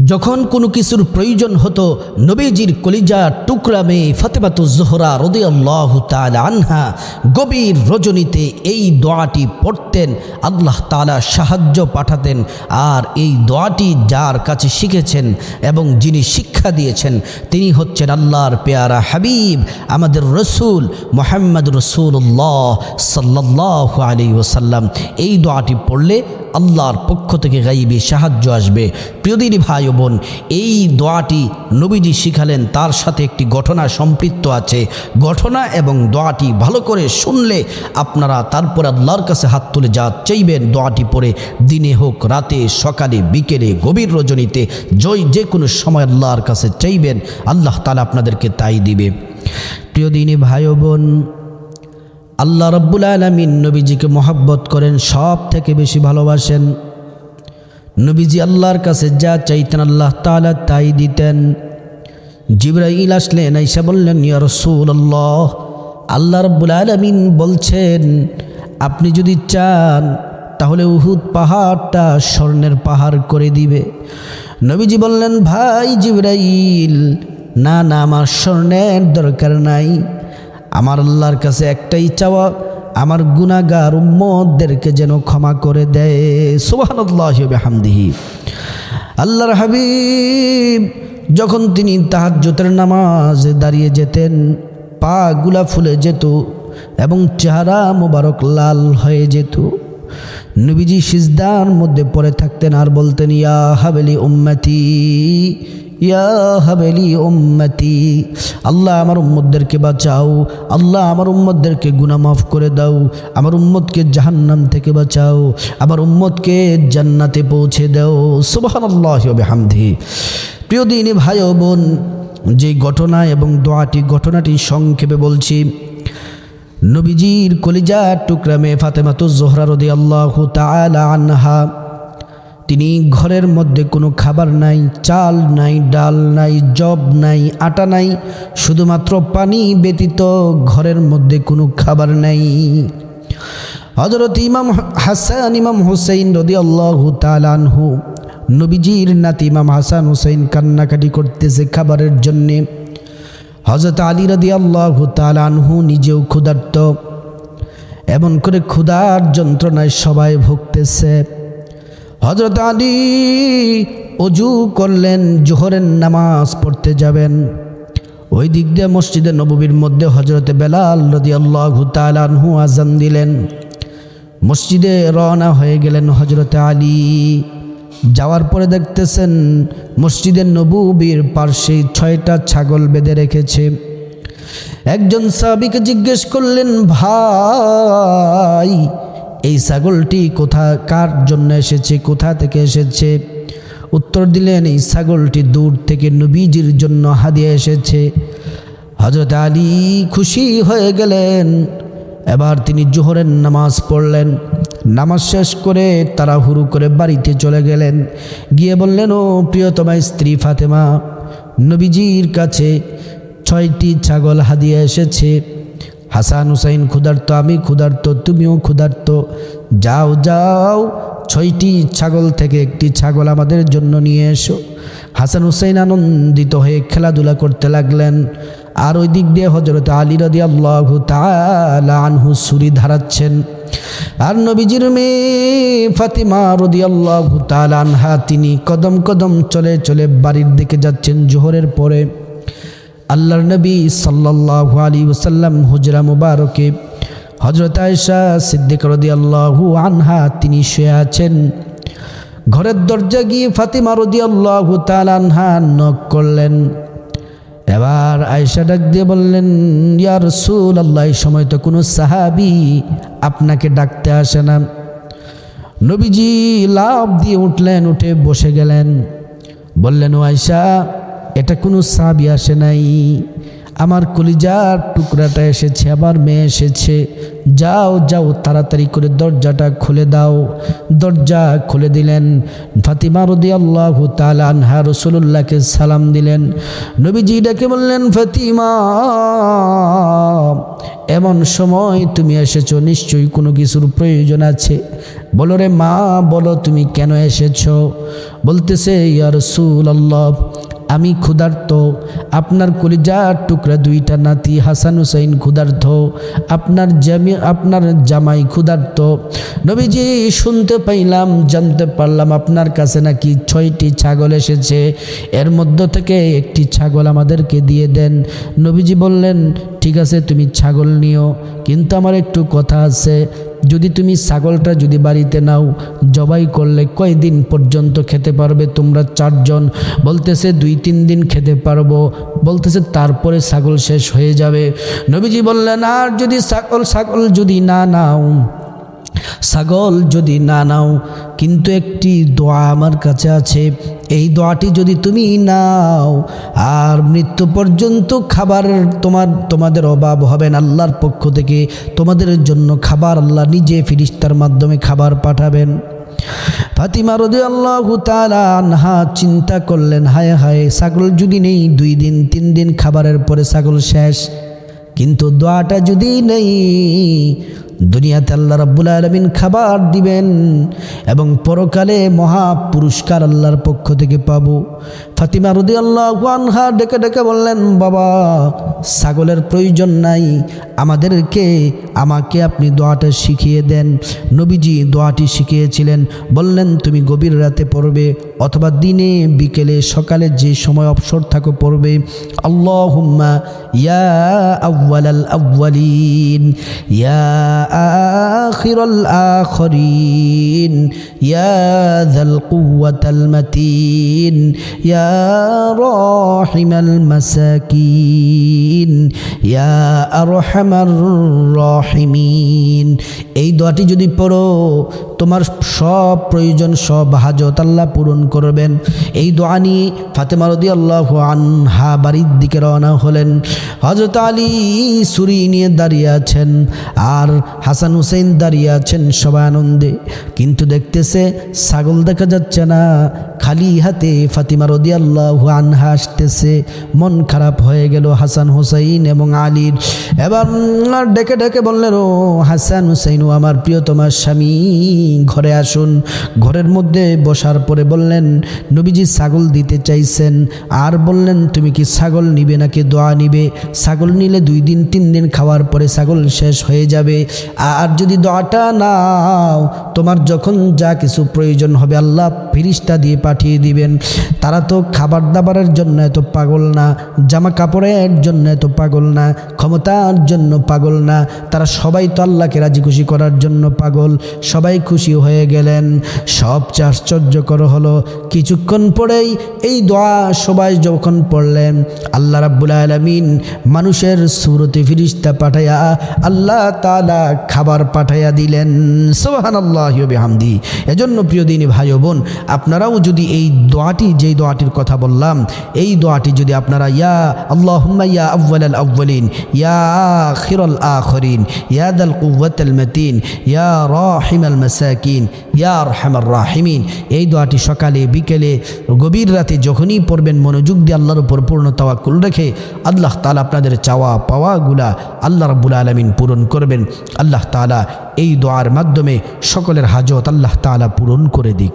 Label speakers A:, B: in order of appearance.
A: যখন কোনো কিছুর প্রয়োজন হতো নবীজির কলিজার টুকরা মেয়ে ফাতেমাতুজ জোহরা রাদিয়াল্লাহু তাআলা আনহা গভীর রজনীতে এই দোয়াটি পড়তেন, আল্লাহ তাআলা সাহায্য পাঠাতেন। আর এই দোয়াটি যার কাছে শিখেছেন এবং যিনি শিক্ষা দিয়েছেন তিনি হচ্ছেন আল্লাহর পেয়ারা হাবিব আমাদের রসুল মুহাম্মদ রাসূলুল্লাহ সাল্লাল্লাহু আলাইহি ওয়াসাল্লাম। এই দোয়াটি পড়লে আল্লাহর পক্ষ থেকে গাইবি সাহায্য আসবে। প্রিয়দিনী ভাই ও বোন, এই দোয়াটি নবীজি শিখালেন, তার সাথে একটি ঘটনা সম্পৃক্ত আছে। ঘটনা এবং দোয়াটি ভালো করে শুনলে আপনারা তারপর আল্লাহর কাছে হাত তুলে যা চাইবেন দোয়াটি পড়ে, দিনে হোক, রাতে, সকালে, বিকেলে, গভীর রজনীতে, যে কোনো সময় আল্লাহর কাছে চাইবেন, আল্লাহ তাআলা আপনাদেরকে তাই দিবে। প্রিয়দিনী ভাই ও বোন, আল্লাহ রাব্বুল আলামিন নবীজিকে মহব্বত করেন, সব থেকে বেশি ভালোবাসেন। নবীজি আল্লাহর কাছে যা চাইতেন আল্লাহ তাআলা তাই দিতেন। জিবরাইল আসলেন, আয়েশা বললেন, ইয়া রাসূলুল্লাহ, আল্লাহ রাব্বুল আলামিন বলছেন আপনি যদি চান তাহলে উহুদ পাহাড়টা স্বর্ণের পাহাড় করে দিবে। নবীজি বললেন, ভাই জিবরাইল, না না, আমার স্বর্ণের দরকার নাই, আমার আল্লাহর কাছে একটাই চাওয়া, আমার গুনাহগার উম্মতদেরকে যেন ক্ষমা করে দেয়। সুবহানাল্লাহি ওয়া বিহামদিহি। আল্লাহর হাবিব যখন তিনি তাহাজ্জুদের নামাজে দাঁড়িয়ে যেতেন, পা গুলা ফুলে যেত এবং চেহারা মোবারক লাল হয়ে যেত। নবীজি সিজদার মধ্যে পড়ে থাকতেন আর বলতেন, ইয়া হাবলি উম্মতি, ইয়া হাবলি উম্মতি, আল্লাহ আমার উম্মতদেরকে বাঁচাও, আল্লাহ আমার উম্মতদেরকে গুনাহ মাফ করে দাও, আমার উম্মতকে জাহান্নাম থেকে বাঁচাও, আমার উম্মতকে জান্নাতে পৌঁছে দাও। সুবহানাল্লাহি ওয়া বিহামদিহি। প্রিয় দিনী ভাই ও বোন, যে ঘটনা এবং ঘটনাটি সংক্ষেপে বলছি। নবীজির কলিজার টুকরা মেয়ে ফাতেমাতুজ জোহরা রাদিয়াল্লাহু তাআলা আনহা, তিনি ঘরের মধ্যে কোনো খাবার নাই, চাল নাই, ডাল নাই, জব নাই, আটা নাই, শুধুমাত্র পানি ব্যতীত ঘরের মধ্যে কোনো খাবার নাই। হযরত ইমাম হাসান, ইমাম হুসাইন রাদিয়াল্লাহু তাআলা আনহু, নবীজির নাতি ইমাম হাসান হুসাইন কান্নাকাটি করতেছে খাবারের জন্যে। হযরত আলী রাদিয়াল্লাহু তাআলা আনহু নিজেও ক্ষুধার্ত, এমন করে ক্ষুধার যন্ত্রণায় সবাই ভুগতেছে। হযরত আলী ওযু করলেন, জোহরের নামাজ পড়তে যাবেন। ওই দিক দিয়ে মসজিদে নববীর মধ্যে হযরত বেলাল রাদিয়াল্লাহু তাআলা আনহু আযান দিলেন। মসজিদে রওনা হয়ে গেলেন হযরত আলী। যাওয়ার পরে দেখতেছেন মসজিদের নববীর পাশে 6টা ছাগল বেঁধে রেখেছে। একজন সাহাবীকে জিজ্ঞেস করলেন, ভাই, এই ছাগলটি কার জন্য এসেছে, কোথা থেকে এসেছে? উত্তর দিলেন, এই ছাগলটি দূর থেকে নবীজির জন্য হাদিয়া এসেছে। হযরত আলী খুশি হয়ে গেলেন। এবার তিনি জোহরের নামাজ পড়লেন। নামাজ শেষ করে তাড়াহুড়ো করে বাড়িতে চলে গেলেন। গিয়ে বললেন, ও প্রিয়তমা স্ত্রী ফাতেমা, নবীজির কাছে 6টি ছাগল হাদিয়া এসেছে। হাসান হুসাইন ক্ষুধার্ত, আমি ক্ষুধার্ত, তুমিও ক্ষুধার্ত, যাও যাও 6টি ছাগল থেকে একটি ছাগল আমাদের জন্য নিয়ে এসো। হাসান হুসাইন আনন্দিত হয়ে খেলাধুলা করতে লাগলেন। আর ওই দিক দিয়ে হযরত আলী রাদিয়াল্লাহু তাআলা আনহু ছুরি ধারাচ্ছেন। আর নবীজির মেয়ে ফাতিমা রাদিয়াল্লাহু তাআলা আনহা, তিনি কদম কদম চলে চলে বাড়ির দিকে যাচ্ছেন জোহরের পরে। আল্লাহর নবী সাল্লাল্লাহু আলাইহি ওয়াসাল্লাম হুজরা মুবারকে হযরত আয়েশা সিদ্দিকা রাদিয়াল্লাহু আনহা তিনি শুয়ে আছেন। ঘরের দরজা গিয়ে ফাতিমা রাদিয়াল্লাহু তাআলা আনহা নক করলেন। এবার আয়েশা ডাক দিয়ে বললেন, ইয়া রাসূলুল্লাহ, এই সময় তো কোনো সাহাবী আপনাকে ডাকতে আসে না। নবীজি লাফ দিয়ে উঠলেন, উঠে বসে গেলেন। বললেন, ও আয়েশা, এটা কোনো সাহাবী আসে নাই, আমার কলিজার টুকরাটা এসেছে, আবার মেয়ে এসেছে, যাও যাও তাড়াতাড়ি করে দরজাটা খুলে দাও। দরজা খুলে দিলেন। ফাতিমা রাদিয়াল্লাহু তাআলা আনহা রাসূলুল্লাহকে সালাম দিলেন। নবীজি ডেকে বললেন, ফাতিমা, এমন সময় তুমি এসেছো, নিশ্চয়ই কোনো কিছুর প্রয়োজন আছে। বলো রে মা, বলো তুমি কেন এসেছো? বলতেছে, ইয়া রাসূলুল্লাহ, আমি ক্ষুধার্ত, আপনার কলিজার টুকরা দুইটা নাতি হাসান হুসাইন ক্ষুধার্ত, আপনার জামাই ক্ষুধার্ত। নবীজি শুনতে পাইলাম, জানতে পারলাম আপনার কাছে নাকি 6টি ছাগল এসেছে, এর মধ্য থেকে একটি ছাগল আমাদেরকে দিয়ে দেন। নবীজি বললেন, ঠিক আছে তুমি ছাগল নিও, কিন্তু আমার একটু কথা আছে। যদি তুমি ছাগলটা যদি বাড়িতে নাও, জবাই করলে কয়দিন পর্যন্ত খেতে পারবে তোমরা 4 জন? বলতেছে 2-3 দিন খেতে পারবো। বলতেছে তারপরে ছাগল শেষ হয়ে যাবে। নবীজি বললেন, আর যদি ছাগল যদি না নাও, ছাগল যদি না নাও, কিন্তু একটি দোয়া আমার কাছে আছে, এই দোয়াটি যদি তুমি নাও, আর মৃত্যু পর্যন্ত খাবারের তোমাদের অভাব হবে না। আল্লাহর পক্ষ থেকে তোমাদের জন্য খাবার আল্লাহ নিজে ফেরেশতার মাধ্যমে খাবার পাঠাবেন। ফাতিমা রাদিয়াল্লাহু তাআলা আনহা চিন্তা করলেন, হায় হায়, ছাগল যদি নেই, 2 দিন 3 দিন খাবারের পরে ছাগল শেষ, কিন্তু দোয়াটা যদি নেই, দুনিয়াতে আল্লাহ রাব্বুল আলামিন খাবার দিবেন এবং পরকালে মহা পুরস্কার আল্লাহর পক্ষ থেকে পাবো। ফাতিমা রাদিয়াল্লাহু আনহা ডেকে ডেকে বললেন, বাবা, ছাগলের প্রয়োজন নাই, আমাকে আপনি দোয়াটা শিখিয়ে দেন। নবীজি দোয়াটি শিখিয়েছিলেন, বললেন তুমি গভীর রাতে পড়বে অথবা দিনে, বিকেলে, সকালে, যে সময় অবসর থাকো পড়বে। আল্লাহুম্মা ইয়া আউয়ালাল আউয়ালিন, ইয়া আখিরাল আখিরিন, ইয়া যাল কুওয়াতাল মাতিন, ইয়া রাহিমাল মাসাকিন, ইয়া আরহামার রাহিমিন। এই দোয়াটি যদি পড়ো, তোমার সব প্রয়োজন, সব হাজত আল্লাহ পূরণ করবেন। এই দোয়া নিয়ে ফাতেমা রাদিয়াল্লাহু আনহা বাড়ির দিকে রওনা হলেন। হযরত আলী ছুরি নিয়ে দাঁড়িয়ে আছেন, আর হাসান হুসাইন দাঁড়িয়ে আছেন সবাই আনন্দে, কিন্তু দেখতেছে ছাগল দেখা যাচ্ছে না, খালি হাতে ফাতিমা রাদিয়াল্লাহু আনহা আসতেছে। মন খারাপ হয়ে গেল হাসান হুসাইন এবং আলীর। এবার ডেকে ডেকে বললেন, ও হাসান হুসাইন, আমার প্রিয়তমা স্বামী, ঘরে আসুন। ঘরের মধ্যে বসার পরে বললেন, নবীজি ছাগল দিতে চাইছেন, আর বললেন তুমি কি ছাগল নিবে নাকি দোয়া নিবে? ছাগল নিলে 2 দিন 3 দিন খাওয়ার পরে ছাগল শেষ হয়ে যাবে, আর যদি দোয়াটা নাও, তোমার যখন যা কিছু প্রয়োজন হবে আল্লাহ ফেরেশতা দিয়ে পাঠিয়ে দিবেন। তারা তো খাবার দাবারের জন্য এত পাগল না, জামা কাপড়ের জন্য এত পাগল না, ক্ষমতার জন্য পাগল না, তারা সবাই তো আল্লাহকে রাজি খুশি করার জন্য পাগল। সবাই খুশি হয়ে গেলেন। সবচেয়ে আশ্চর্যকর হলো, কিছুক্ষণ পরেই এই দোয়া সবাই যখন পড়লেন, আল্লাহ রাব্বুল আলামিন মানুষের সূরতে ফেরেশতা পাঠায়া আল্লাহ তাআলা খাবার পাঠায়া দিলেন। সুবহানাল্লাহি ওয়া বিহামদি। এজন্য প্রিয় দিনী ভাই ও বোন, আপনারাও যদি এই দোয়াটি, যেই দোয়াটির কথা বললাম, এই দোয়াটি যদি আপনারা ইয়া আল্লাহুম্মা ইয়া আউয়ালাল আউয়ালিন, ইয়া আখিরাল আখিরিন, ইয়া যাল কুওয়াতাল মাতিন, ইয়া রাহিমাল মাসাকিন, ইয়া আরহামার রাহিমিন, এই দোয়াটি সকালে, বিকেলে, গভীর রাতে যখনই পড়বেন, মনোযোগ দিয়ে আল্লাহর উপর পূর্ণ তাওয়াক্কুল রেখে, আল্লাহ তাআলা আপনাদের চাওয়া পাওয়াগুলা আল্লাহ রাব্বুল আলামিন পূরণ করবেন। আল্লাহ তাআলা এই দোয়ার মাধ্যমে সকলের হাজত আল্লাহ তাআলা পূরণ করে দিক।